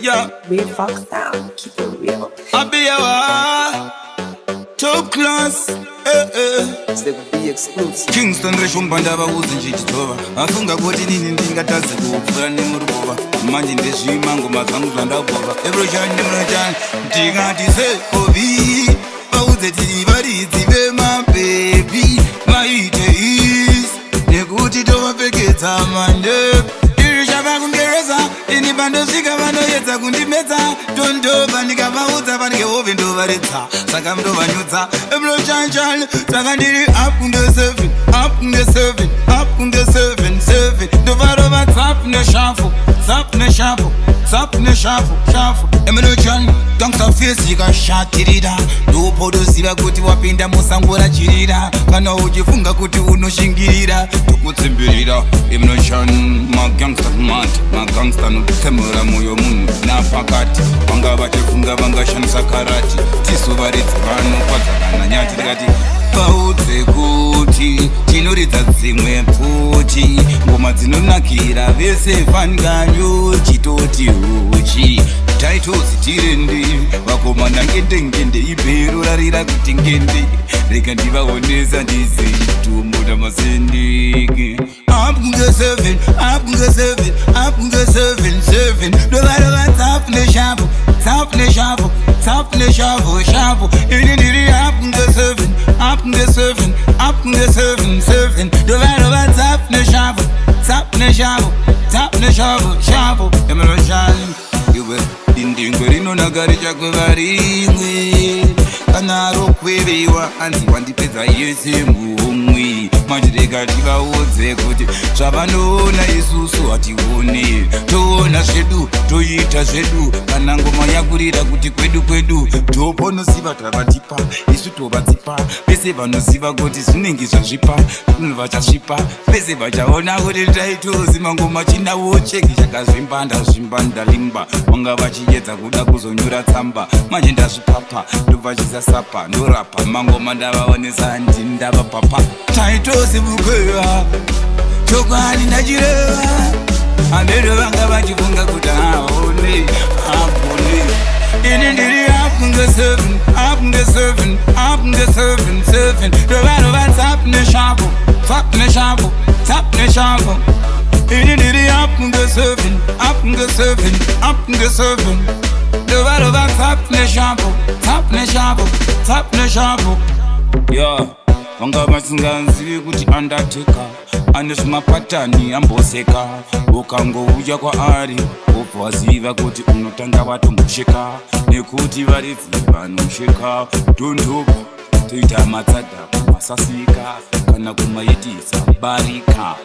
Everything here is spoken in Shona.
Yeah. Real Fox sound, keep it real. I be top class. It's the be exclusive. Kingston reshumbanda vauzi nchititova afunga kuti nini ndingatadze kupfura nemurukova manje ndezvimango mazvangu zvandagova ebroshani nemrochani ndingati sekovi vaudze tiri varidzi vemabhebi vaite isi nekuti tovapfekedza mandepi iri chava kungereza ini pandosvika vanoedza kundimedza tondova ndikavaudza vaningehove ndovaredza saka mndovanyudza ebrochanchan saka ndiri up kunge 7 up kunge 7 up kunge 7 ndovarova tsap neshafu tsap neshafu tsap neshafu shafu emenochan gangsta face ikashatirira ndopotoziva kuti wapinda musango rachirira kana uchifunga kuti unoshingirira tokutsimbirira emenochan magangsta mad magangsta nokutsemura moyo munhu napakati vanga vachifunga vangashandisa karati tisovaredzi vanokwadzakana nyati tikati vaudze kuti tinoridza dzimwe pfuti ngoma dzinonakira vese fanganyo chitoti uchi taitozi tirendi vakomana ngendengende ibhero rarira kuti ngende rega ndivaonesa ndizichitumbuta masendeke apunge 7 apunge 7 apunge 7 dovarova tsap neshafu tsap neshafu tsap neshafu shafu ini ndiri apunge 7 apunge 7 apunge 7 dovarova tsap neshafu tsap neshafu tsap neshafu shafu emeroshani iwe dindingo rinonaka richakweva rimwe kana rokwevewa anzi wandipedza yese mumwe mandireka tivaudze kuti zvavanoona isusu hatione toona zvedu toita zvedu kana ngoma yakurira kuti kwedu toponoziva tavatipa isu tovatsipa vese vanoziva kuti zvinenge zvazvipa vachasvipa vese vachaona kuti taitozima ngoma chinawo cheki chakazvimbanda limba vanga vachiedza kuda kuzonyura tsamba manje ndazvipapa ndobvachizasapa ndorapa mangoma ndavaonesa ndindavapapa taitozivukweva chokwadi ndachireva ambero vanga vachifunga kuti aone apone ini ndiri apunge 7 apunge 7 apunge 7 dovarova tsap neshafu tsap neshafu tsap neshafu ini ndiri apunge 7 apunge 7 apunge 7 dovarova tsap neshafu tsap neshafu tsap neshafu yeah. Vanga vasinganzivi kuti andateka ane zvimapatani amboseka ukangouya kwaari wobva waziva kuti unotanga vatombosheka nekuti varidzi vanosheka tondopa toita matsada masasika kana kumaitisa barika